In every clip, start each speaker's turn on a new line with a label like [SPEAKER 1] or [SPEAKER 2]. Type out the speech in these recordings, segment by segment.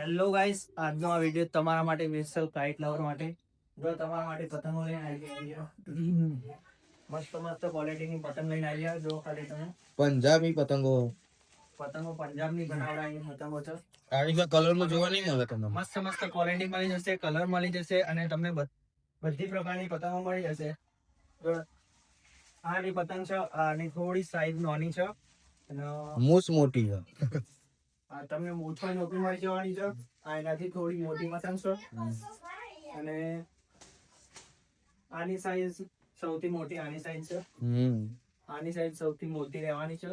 [SPEAKER 1] Hello guys, આજનો આ video તમારા માટે સ્પેશિયલ કાઇટ લવર માટે. જો તમારા માટે પતંગો લઈને આવી ગયા, મસ્ત મસ્ત ક્વોલિટીની પતંગ લઈને આવી ગયા. જો ખાલી તમે
[SPEAKER 2] પંજાબી પતંગો
[SPEAKER 1] પંજાબની બનાવડાની પતંગો છે.
[SPEAKER 2] આવી કલરમાં જોવા નહીં મળે તમને.
[SPEAKER 1] મસ્ત મસ્ત ક્વોલિટી મળી જશે, કલર મળી જશે અને તમને બધી પ્રકારની પતંગો મળી જશે. જો આની પતંગ છે, આની થોડી સાઈઝ નાની છે અને
[SPEAKER 2] મૂછ મોટી છે.
[SPEAKER 1] આ તમને મોટી નોકરી મળી જવાની છે. આ એનાથી થોડી મોટી પતંગ છે અને આની સાઈઝ સૌથી મોટી આની સાઈઝ છે. આની સાઈઝ સૌથી મોટી રહેવાની છે.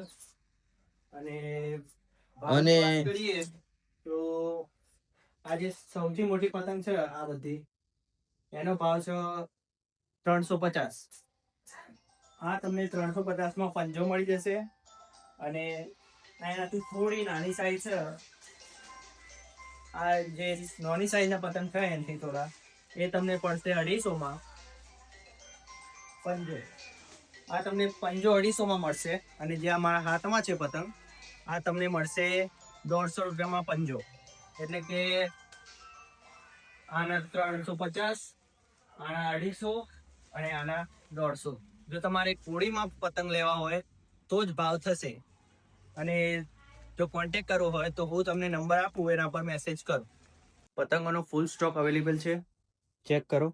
[SPEAKER 1] અને વાત કરીએ તો આ જે સૌથી મોટી પતંગ છે આ બધી, એનો ભાવ છે 350. આ તમને 350 માં પંજો મળી જશે. અને એનાથી થોડી નાની સાઈઝ છે, આ જે નાની સાઈઝ ના પતંગ છે એનાથી થોડા, એ તમને પડશે 250 માં પંજો. આ તમને પંજો 250 માં મળશે. અને જે અમારા હાથમાં છે પતંગ, આ તમને મળશે 150 રૂપિયામાં પંજો. એટલે કે આના 350, આના 250 અને આના 150. જો તમારે કોડીમાં પતંગ લેવા હોય તો જ ભાવ થશે. અને જો કોન્ટેક્ટ કરવો હોય તો હું તમને નંબર આપું, એના પર મેસેજ કરો. પતંગોનો ફૂલ સ્ટોક અવેલેબલ છે, ચેક કરો.